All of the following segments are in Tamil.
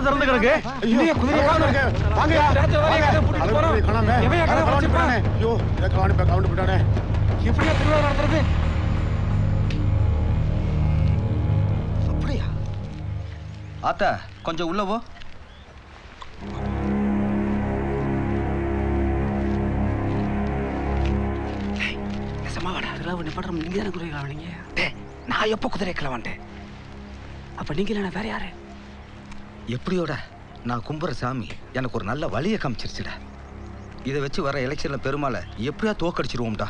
திறந்து கிடக்கு. இல்லையே குதிரையை காணோம். வாங்கயா. காணாம. எவையா கவுண்ட் பண்ணானே. ஐயோ, இத கவுண்ட் பண்ணானே. எப்படியா திருவிழா நடத்துறது? அப்படியா? ஆத்தா கொஞ்சம் உள்ள போ. திருவிழா நிப்பாட்டம் நீங்க தானே குதிரை கிளவனீங்க? நான் எப்போ குதிரை கிளவன்ட்டேன்? அப்ப நீங்க இல்லைன்னா வேற யாரு? எப்படியோட நான் கும்புற சாமி எனக்கு ஒரு நல்ல வழியை காமிச்சிருச்சுடா. இதை வச்சு வர எலெக்ஷன்ல பெருமாளை எப்படியா தோக்கடிச்சிருவோம்டா.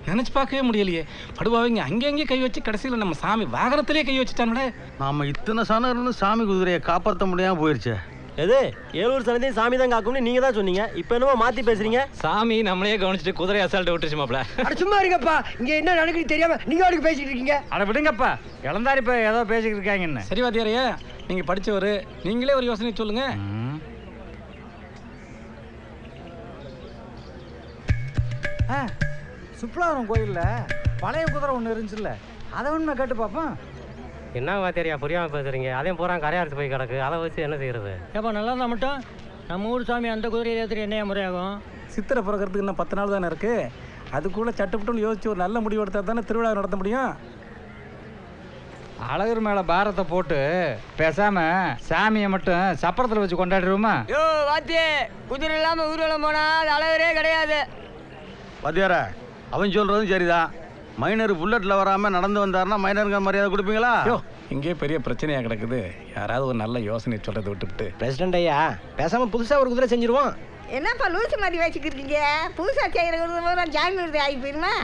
நினைச்சு பார்க்கவே முடியலையே. படுவாங்க அங்கங்கே கை வச்சு கடைசியில் நம்ம சாமி வாகனத்திலே கை வச்சுட்டானே. நாம இத்தனை சாணம் சாமி குதிரையை காப்பாற்ற முடியாம போயிருச்சு. எது ஏலூர் சனத்தையும் சாமி தான் காக்கும்னு நீங்க தான் சொன்னீங்க. இப்போ என்னமோ மாத்தி பேசுறீங்க. சாமி நம்மளையே கவனிச்சுட்டு குதிரை அசால்ட்டு விட்டுருச்சு மாப்ள. அட சும்மா இருங்கப்பா, இங்க என்ன நடக்குது தெரியாம நீங்க வாட்டுக்கு பேசிட்டு இருக்கீங்க. அட விடுங்கப்பா, இளந்தாரி இப்போ ஏதோ பேசிக்கிட்டு இருக்காங்கன்னு. சரி வாத்தியாரையா, நீங்க படிச்சவரு, நீங்களே ஒரு யோசனை சொல்லுங்க. சுற்றுலாவரம் கோயிலில் பழைய குதிரை ஒன்று இருந்துச்சுல்ல, அதை ஒன்று கேட்டு பார்ப்போம். என்ன வாத்தியாரியா புரியாம பேசுறீங்க? அதையும் போறான் கரையாரிச்சு போய் கிடக்கு. அதை வச்சு என்ன செய்யறது? ஏப்பா நல்லா இருந்தா மட்டும் நம்ம ஊர் சாமி அந்த குதிரையை ஏற்றுற என்னையா முறையாகும்? சித்திரை பிறக்கிறதுக்கு இன்னும் 10 நாள் தானே இருக்கு. அதுக்குள்ள சட்டுப்பட்டுன்னு யோசிச்சு ஒரு நல்ல முடிவு எடுத்தா தானே திருவிழா நடத்த முடியும். அழகர் மேலே பாரத்தை போட்டு பேசாம சாமியை மட்டும் சப்பரத்தில் வச்சு கொண்டாடுவோமா? யோ வாத்தியே, குதிரை இல்லாம ஊர்வலம் போனா அது அழகரே கிடையாது. வாத்தியார, அவன் சொல்றதும் சரிதான். மைனர் புல்லட்ல வராம நடந்து வந்தாருன்னா மைனருங்க மரியாதை கொடுப்பீங்களா? ஐயோ, இங்கே பெரிய பிரச்சனையா கிடக்குது. யாராவது ஒரு நல்ல யோசனை சொல்றதை விட்டுவிட்டு. பிரசிடண்ட் ஐயா, பேசாம புதுசா ஒரு குதிரை செஞ்சிருவோம். என்னப்பா லூசு மாதிரி வச்சுக்கிட்டு புதுசா செய்யற ஜாமீன் விருது ஆகி போயிருமா?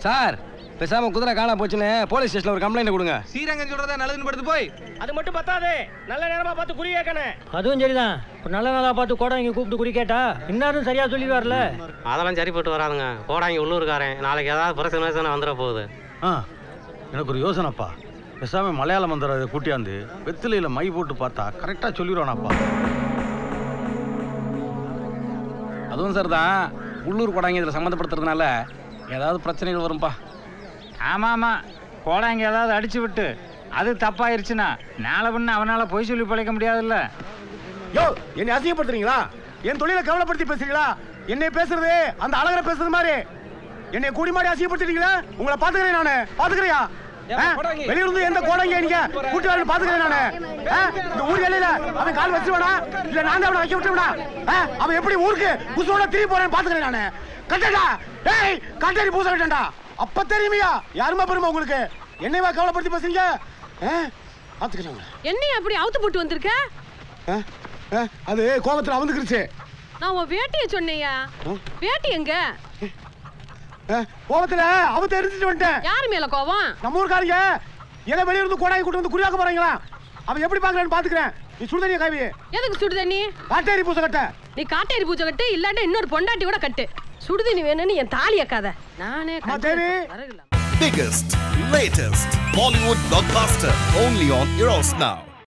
சார், பேசாம குதிரை காணா போச்சுன்னு போலீஸ் ஸ்டேஷன்ல ஒரு கம்ப்ளைண்ட் கொடுங்க. ஸ்ரீரங்கம் சொல்றதா நல்லதுன்னு படுத்து போய். அது மட்டும் பத்தாது, நல்ல நேரமா பார்த்து குறி கேட்கணும். அதுவும் சரிதான். ஒரு நல்ல நாளா பார்த்து கூட இங்க கூப்பிட்டு குறி கேட்டா இன்னாரும் சரியா சொல்லிடுவார்ல. அதெல்லாம் சரிப்பட்டு வராதுங்க. போடாங்க உள்ளூர்காரன், நாளைக்கு ஏதாவது பிரச்சனை வந்துட போகுது. எனக்கு ஒரு யோசனைப்பா. பேசாம மலையாள மந்திர கூட்டியாந்து வெத்திலையில மை போட்டு பார்த்தா கரெக்டா சொல்லிடுவானாப்பா. அதுவும் சார் தான், உள்ளூர் கொடாங்க இதில் சம்மந்தப்படுத்துறதுனால ஏதாவது பிரச்சனைகள் வரும்பா. ஆமாம் ஆமாம், கோடாங்க ஏதாவது அடிச்சு விட்டு அது தப்பாயிருச்சுன்னா நாளை பண்ண அவனால் பொய் சொல்லி பழைக்க முடியாதுல்ல. யோ, என்னை அசிங்கப்படுத்துறீங்களா? என் தொழிலை கவலைப்படுத்தி பேசுறீங்களா? என்னை பேசுறது அந்த அழகரை பேசுறது மாதிரி என்னை கூடி மாடி அசிங்கப்படுத்திட்டீங்களா? உங்களை பாத்துக்கிறேன் நானு. பாத்துக்கிறியா? வெளியிருந்து எந்த கோடங்க நீங்க கூட்டி வரணும் பாத்துக்கிறேன் நானு. இந்த ஊர் எல்லையில அவன் கால் வச்சுவானா இல்ல நான் தான் அவனை வைக்க விட்டுவிடா? அவன் எப்படி ஊருக்கு புதுசோட திரும்பி போறேன்னு பாத்துக்கிறேன் நானு. கட்டடா, டேய் கட்டடி பூச கட்டண்டா. அப்ப தெரியுமையா யாருமா பெருமை உங்களுக்கு? என்னைவா கவலைப்படுத்தி பேசுறீங்க? பாத்துக்கிறேன். என்னைய அப்படி அவுத்து போட்டு வந்திருக்க? அது கோபத்துல வந்துக்கிருச்சு. நான் உன் வேட்டிய சொன்னேயா. வேட்டி எங்க? கோபத்துல அவத்த எரிஞ்சிட்டு வந்துட்டேன். யாரு மேல கோபம்? நம்ம ஊர்க்காரங்க எதை வெளியிருந்து கோடாய் கூட்டு வந்து குறியாக்க போறாங்களா? அவன் எப்படி பாக்குறான்னு பாத்துக்கிறேன். நீ சுடுதண்ணிய காவி. எதுக்கு சுடுதண்ணி? காட்டேரி பூசை கட்ட. நீ காட்டேரி பூஜை கட்டு, இல்லாட்ட இன்னொரு பொண்டாட்டி கூட கட்டு. சுடுதண்ணி வேணும்னு என் தாலி அக்காத. நானே biggest, latest Bollywood blockbuster only on Eros Now.